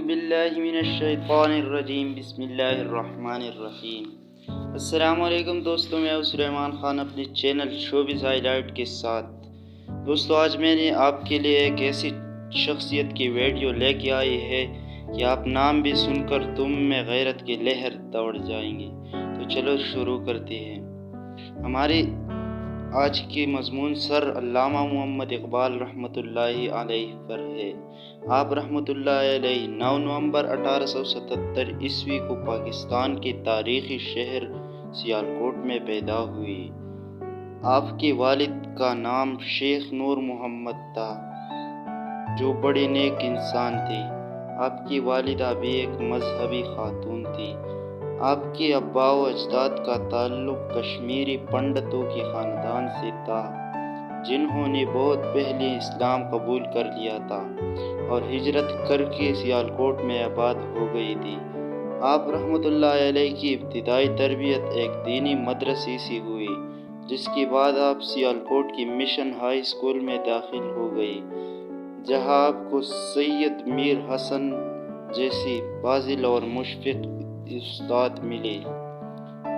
باللہ من الشیطان الرجیم بسم اللہ الرحمن الرحیم۔ السلام علیکم دوستوں، میں ہوں سلیمان خان اپنے چینل شوبز ہائی لائٹ کے ساتھ۔ دوستوں، آج میں نے آپ کے لیے ایک ایسی شخصیت کی ویڈیو لے کے آئی ہے کہ آپ نام بھی سن کر تم میں غیرت کی لہر دوڑ جائیں گے۔ تو چلو شروع کرتے ہیں۔ ہماری آج کی مضمون سر علامہ محمد اقبال رحمۃ اللہ علیہ پر ہے۔ آپ رحمۃ اللہ علیہ 9 نومبر 1877 عیسوی کو پاکستان کے تاریخی شہر سیالکوٹ میں پیدا ہوئے۔ آپ کے والد کا نام شیخ نور محمد تھا، جو بڑے نیک انسان تھے۔ آپ کی والدہ بھی ایک مذہبی خاتون تھی۔ آپ کے ابا و اجداد کا تعلق کشمیری پنڈتوں کے خاندان سے تھا، جنہوں نے بہت پہلے اسلام قبول کر لیا تھا اور ہجرت کر کے سیالکوٹ میں آباد ہو گئی تھی۔ آپ رحمۃ اللہ علیہ کی ابتدائی تربیت ایک دینی مدرسے سے ہوئی، جس کے بعد آپ سیالکوٹ کی مشن ہائی اسکول میں داخل ہو گئی، جہاں آپ کو سید میر حسن جیسے فاضل اور مشفق استاد ملے۔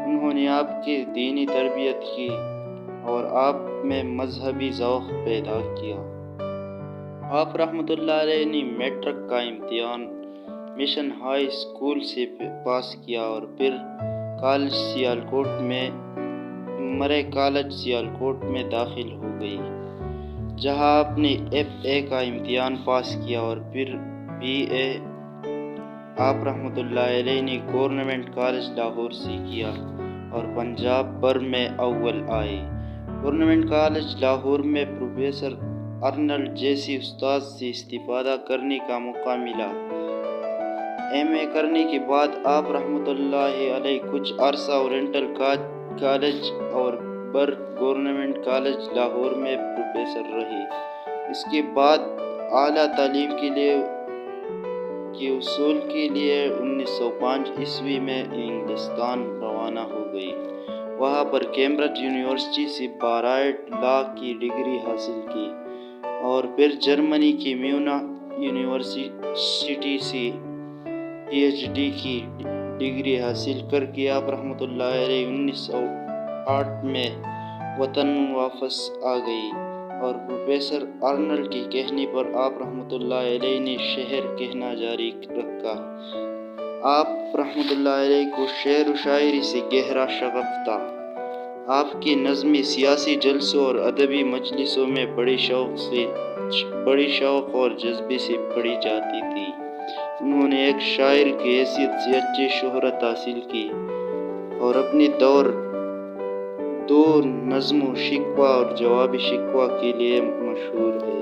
انہوں نے آپ کی دینی تربیت کی اور آپ میں مذہبی ذوق پیدا کیا۔ آپ رحمۃ اللہ علیہ نے میٹرک کا امتحان مشن ہائی اسکول سے پاس کیا اور پھر مرے کالج سیالکوٹ میں داخل ہو گئی، جہاں آپ نے FA کا امتحان پاس کیا اور پھر BA آپ رحمۃ اللہ علیہ نے گورنمنٹ کالج لاہور سے کیا اور پنجاب بھر میں اول آئے۔ گورنمنٹ کالج لاہور میں پروفیسر ارنلڈ جیسے استاد سے استفادہ کرنے کا موقع ملا۔ MA کرنے کے بعد آپ رحمۃ اللہ علیہ کچھ عرصہ اورینٹل کالج اور برگ گورنمنٹ کالج لاہور میں پروفیسر رہے۔ اس کے بعد اعلیٰ تعلیم کے حصول کے لیے 1905 عیسوی میں انگلستان روانہ ہو گئی۔ وہاں پر کیمبرج یونیورسٹی سے بارائٹ لا کی ڈگری حاصل کی اور پھر جرمنی کی میونخ یونیورسٹی سے PhD کی ڈگری حاصل کر کے آپ رحمۃ اللہ علیہ 1908 میں وطن واپس آ گئی اور پروفیسر ارنلڈ کے کہنے پر آپ رحمۃ اللہ علیہ نے شعر کہنا جاری رکھا۔ آپ رحمۃ اللہ علیہ کو شعر و شاعری سے گہرا شغف تھا۔ آپ کی نظمیں سیاسی جلسوں اور ادبی مجلسوں میں بڑی شوق اور جذبے سے پڑھی جاتی تھی۔ انہوں نے ایک شاعر کی حیثیت سے اچھی شہرت حاصل کی اور اپنے دور 2 نظم شکوہ اور جواب شکوہ کے لیے مشہور ہے۔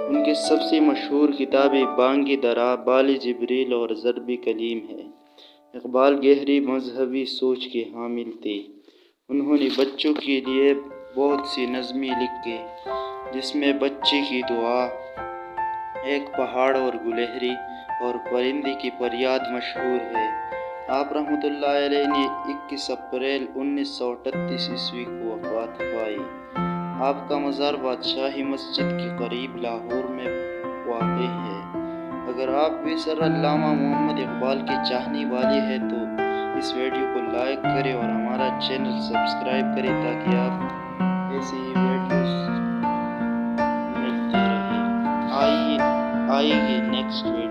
ان کی سب سے مشہور کتابیں بانگ درا، بال جبریل اور ضرب کلیم ہے۔ اقبال گہری مذہبی سوچ کے حامل تھے۔ انہوں نے بچوں کے لیے بہت سی نظمیں لکھی، جس میں بچے کی دعا، ایک پہاڑ اور گلہری اور پرندے کی فریاد مشہور ہے۔ آپ رحمۃ اللہ علیہ نے 21 اپریل 1938 عیسوی کو وفات پائی۔ آپ کا مزار بادشاہی مسجد کے قریب لاہور میں واقع ہے۔ اگر آپ بھی سر علامہ محمد اقبال کے چاہنے والے ہیں تو اس ویڈیو کو لائک کریں اور ہمارا چینل سبسکرائب کریں تاکہ آپ ایسے ہی ویڈیوز ملتے رہیں۔ آئیے نیکسٹ ویڈیو